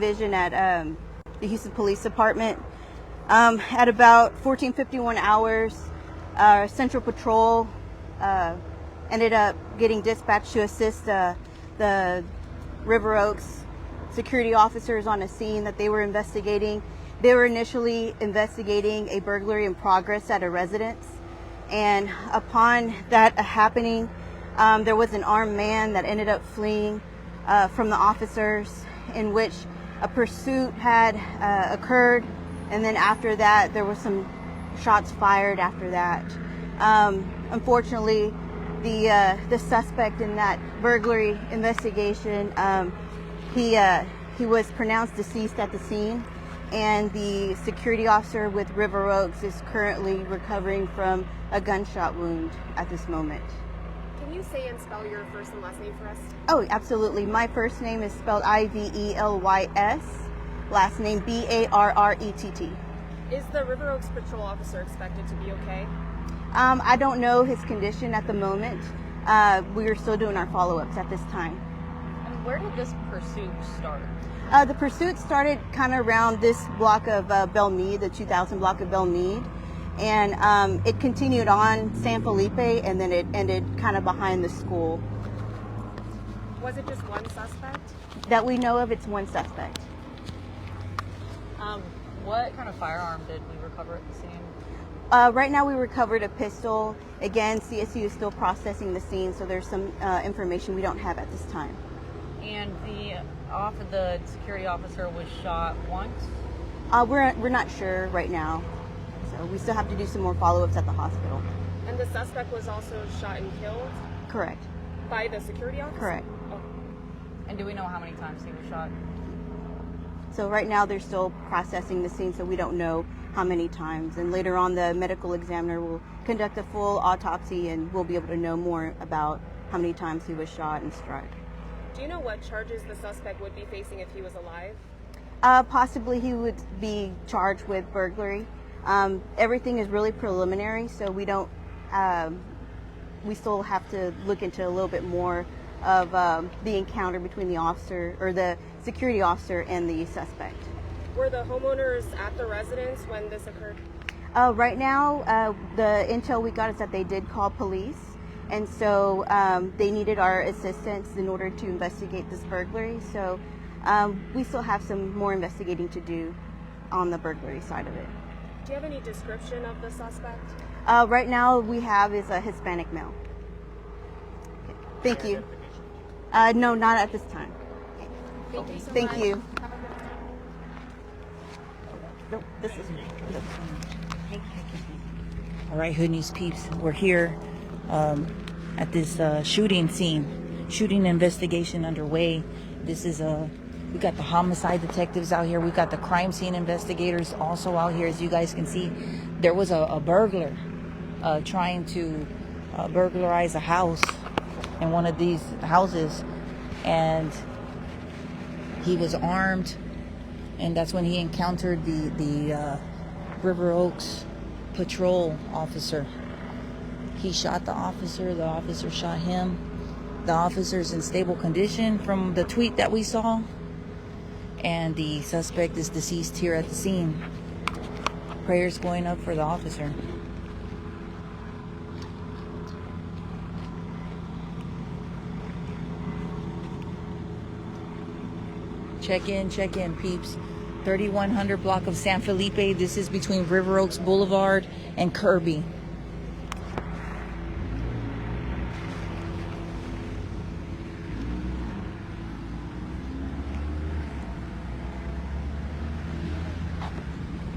division at the Houston Police Department. At about 14:51 hours, Central Patrol ended up getting dispatched to assist the River Oaks security officers on a scene that they were investigating. They were initially investigating a burglary in progress at a residence, and upon that happening, there was an armed man that ended up fleeing from the officers, in which a pursuit had occurred, and then after that there were some shots fired after that. Unfortunately, the suspect in that burglary investigation, he was pronounced deceased at the scene, and the security officer with River Oaks is currently recovering from a gunshot wound at this moment. Can you say and spell your first and last name for us? Oh, absolutely. My first name is spelled Ivelys, last name Barrett. Is the River Oaks patrol officer expected to be okay? I don't know his condition at the moment. We are still doing our follow-ups at this time. And where did this pursuit start? The pursuit started kind of around this block of Bellmeade, the 2000 block of Bellmeade. And it continued on San Felipe, and then it ended kind of behind the school. Was it just one suspect? That we know of, it's one suspect. What kind of firearm did we recover at the scene? Right now we recovered a pistol. Again, CSU is still processing the scene, so there's some information we don't have at this time. And the security officer was shot once? We're not sure right now. So we still have to do some more follow-ups at the hospital. And the suspect was also shot and killed? Correct. By the security officer? Correct. Oh. And do we know how many times he was shot? So right now they're still processing the scene, so we don't know how many times. And later on, the medical examiner will conduct a full autopsy, and we'll be able to know more about how many times he was shot and struck. Do you know what charges the suspect would be facing if he was alive? Possibly he would be charged with burglary. Everything is really preliminary, so we don't. We still have to look into a little bit more of the encounter between the officer or the security officer and the suspect. Were the homeowners at the residence when this occurred? Right now, the intel we got is that they did call police, and so they needed our assistance in order to investigate this burglary. So we still have some more investigating to do on the burglary side of it. Do you have any description of the suspect? Right now we have is a Hispanic male. Okay. Thank you. No, not at this time. Thank you so Thank much. you. Nope, this is. All right, Hood News peeps, we're here at this shooting scene, shooting investigation underway. This is we got the homicide detectives out here. We got the crime scene investigators also out here. As you guys can see, there was a burglar trying to burglarize a house in one of these houses, and he was armed, and that's when he encountered the River Oaks patrol officer. He shot the officer shot him. The officer's in stable condition from the tweet that we saw, and the suspect is deceased here at the scene. Prayers going up for the officer. Check in, peeps. 3100 block of San Felipe. This is between River Oaks Boulevard and Kirby.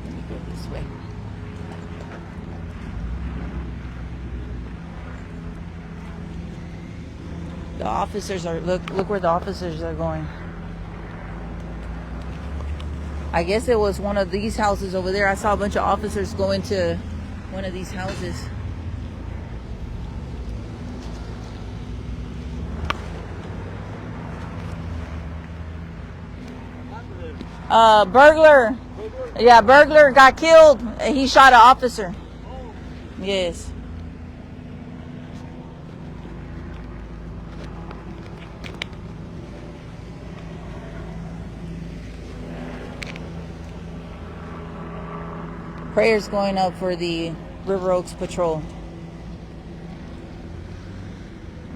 Let me go this way. The officers are, look where the officers are going. I guess it was one of these houses over there. I saw a bunch of officers go into one of these houses. Burglar. Yeah, burglar got killed. He shot an officer. Yes. Prayers going up for the River Oaks Patrol.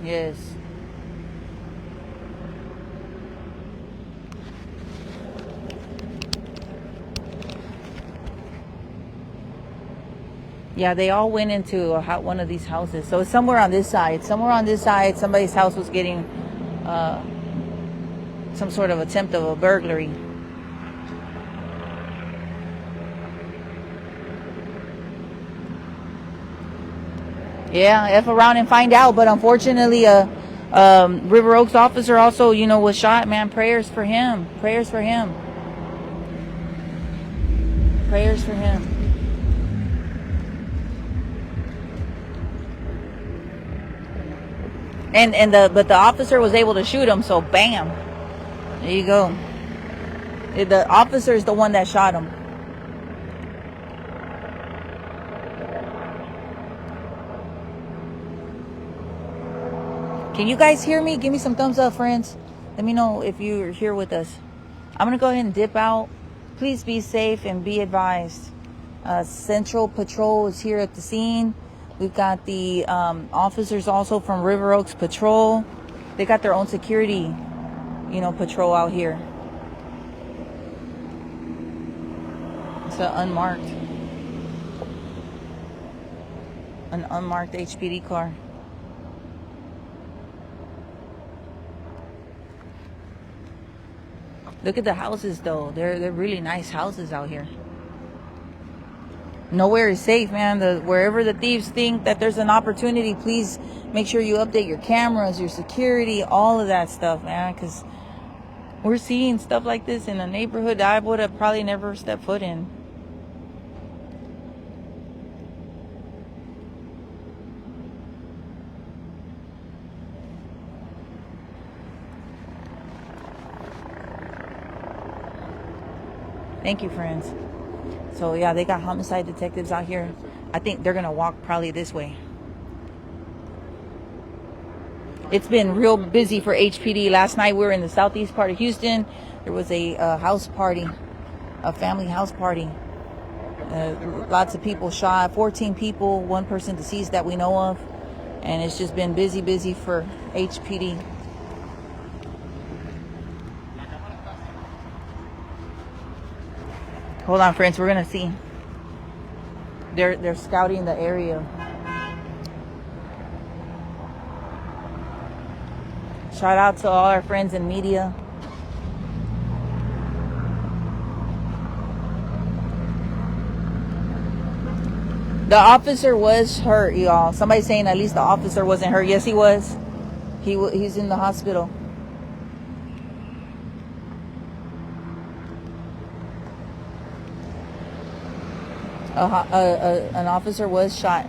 Yes. Yeah, they all went into one of these houses. So it's somewhere on this side. Somewhere on this side, somebody's house was getting some sort of attempt of a burglary. Yeah, F around and find out. But unfortunately, River Oaks officer also, was shot, man. Prayers for him. Prayers for him. Prayers for him. But the officer was able to shoot him, so bam. There you go. The officer is the one that shot him. Can you guys hear me? Give me some thumbs up, friends. Let me know if you're here with us. I'm going to go ahead and dip out. Please be safe and be advised. Central Patrol is here at the scene. We've got the officers also from River Oaks Patrol. They got their own security, patrol out here. It's an unmarked HPD car. Look at the houses, though. They're really nice houses out here. Nowhere is safe, man. Wherever the thieves think that there's an opportunity, please make sure you update your cameras, your security, all of that stuff, man. Because we're seeing stuff like this in a neighborhood that I would have probably never stepped foot in. Thank you, friends. So yeah, they got homicide detectives out here. I think they're gonna walk probably this way. It's been real busy for HPD. Last night we were in the southeast part of Houston. There was a house party, a family house party. Lots of people shot, 14 people, one person deceased that we know of. And it's just been busy for HPD. Hold on, friends. We're gonna see. They're scouting the area. Shout out to all our friends in media. The officer was hurt, y'all. Somebody saying at least the officer wasn't hurt. Yes, he was. He's in the hospital. An officer was shot.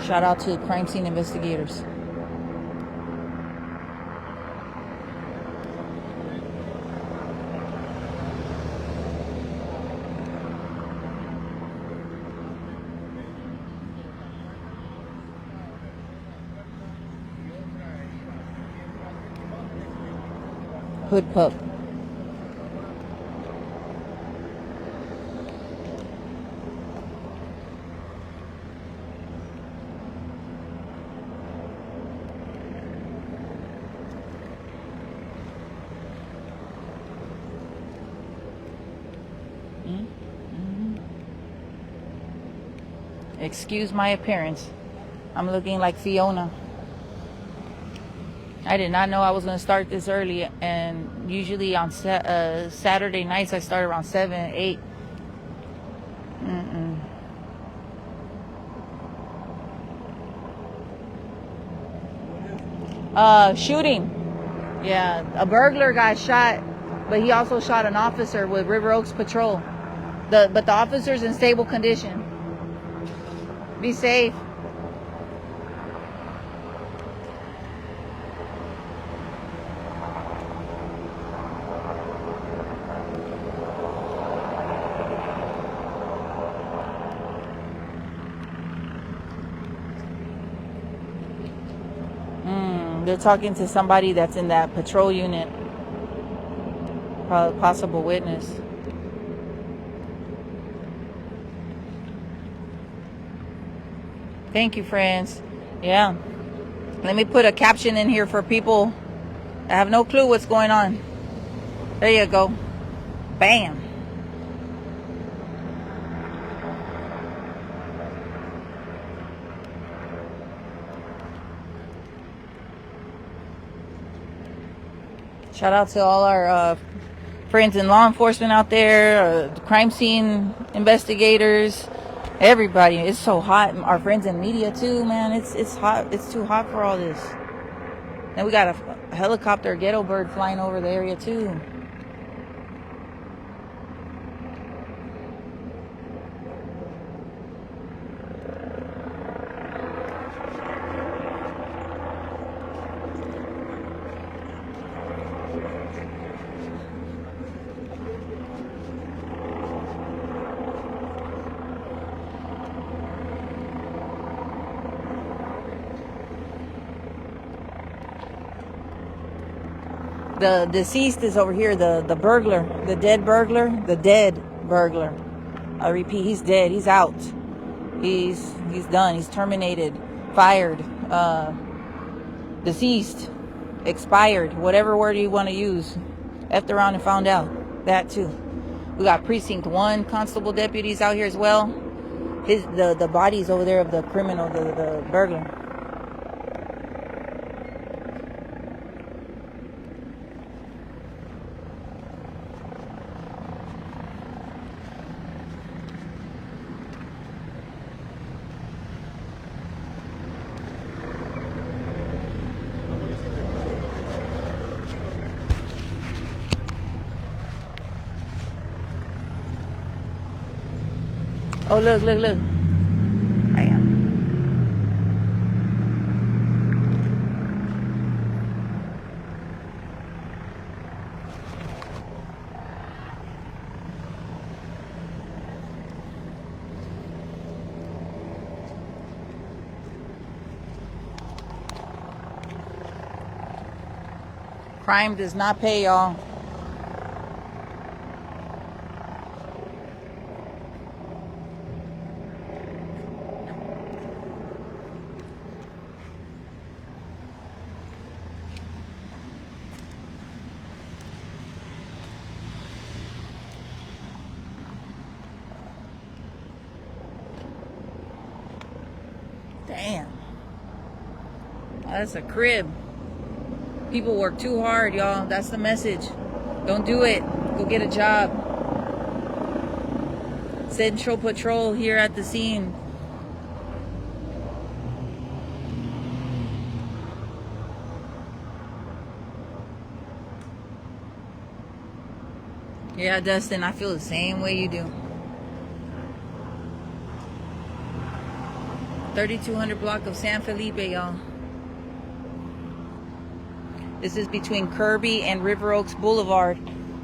Shout out to crime scene investigators. Hood pup. Excuse my appearance. I'm looking like Fiona. I did not know I was going to start this early, and usually on Saturday nights I start around 7, 8. Shooting. Yeah, a burglar got shot, but he also shot an officer with River Oaks Patrol. But the officer's in stable condition. Be safe. They're talking to somebody that's in that patrol unit. Probably possible witness. Thank you, friends. Yeah. Let me put a caption in here for people that have no clue what's going on. There you go. Bam. Shout out to all our friends in law enforcement out there, crime scene investigators, everybody. It's so hot. Our friends in media too, man. It's hot. It's too hot for all this. Then we got a helicopter, ghetto bird flying over the area too. The deceased is over here, the burglar, the dead burglar. I repeat, he's dead. He's out. He's done. He's terminated, fired, deceased, expired, whatever word you want to use. Effed around and found out. That too. We got precinct 1 constable deputies out here as well. The bodies over there of the criminal, the burglar. Oh, look. I am. Crime does not pay, y'all. Damn. That's a crib. People work too hard, y'all. That's the message. Don't do it. Go get a job. Central Patrol here at the scene. Yeah, Dustin, I feel the same way you do. 3200 block of San Felipe, y'all. This is between Kirby and River Oaks Boulevard.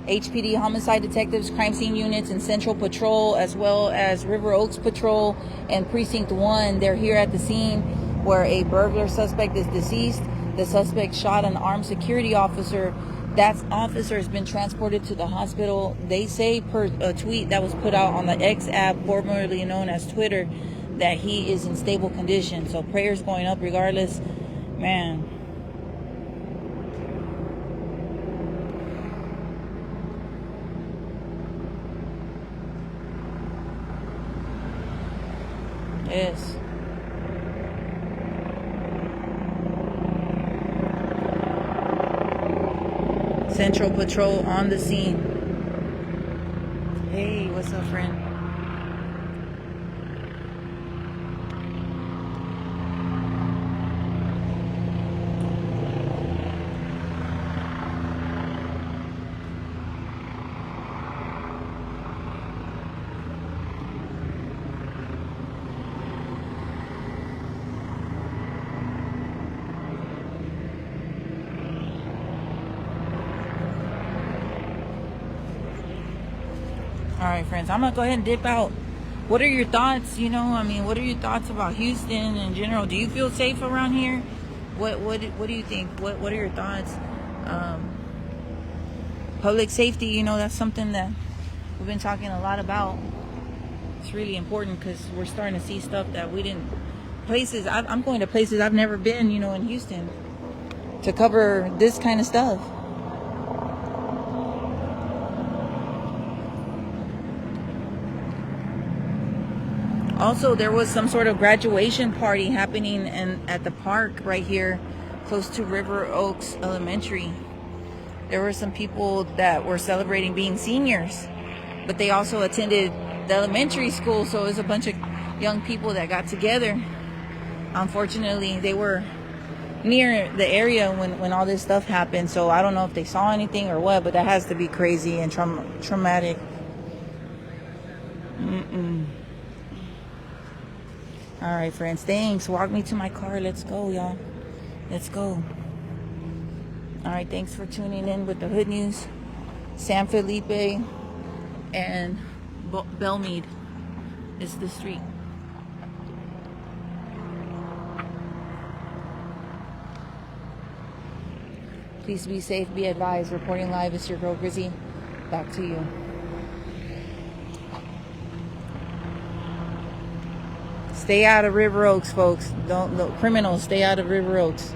HPD homicide detectives, crime scene units, and Central Patrol, as well as River Oaks Patrol and Precinct 1. They're here at the scene where a burglar suspect is deceased. The suspect shot an armed security officer. That officer has been transported to the hospital. They say, per a tweet that was put out on the X app, formerly known as Twitter, that he is in stable condition. So prayers going up regardless. Man. Yes. Central Patrol on the scene. Hey, what's up, friend? All right, friends, I'm gonna go ahead and dip out. What are your thoughts? What are your thoughts about Houston in general? Do you feel safe around here? What do you think? What are your thoughts? Public safety, you know, that's something that we've been talking a lot about. It's really important because we're starting to see stuff that we didn't. Places, I'm going to places I've never been, you know, in Houston to cover this kind of stuff. Also, there was some sort of graduation party happening at the park right here close to River Oaks Elementary. There were some people that were celebrating being seniors, but they also attended the elementary school, so it was a bunch of young people that got together. Unfortunately, they were near the area when all this stuff happened, so I don't know if they saw anything or what, but that has to be crazy and traumatic. All right, friends, thanks. Walk me to my car. Let's go, y'all. Let's go. All right, thanks for tuning in with the Hood News. San Felipe and Bellmeade is the street. Please be safe, be advised. Reporting live, it's your girl Grizzy. Back to you. Stay out of River Oaks, folks. Criminals, stay out of River Oaks.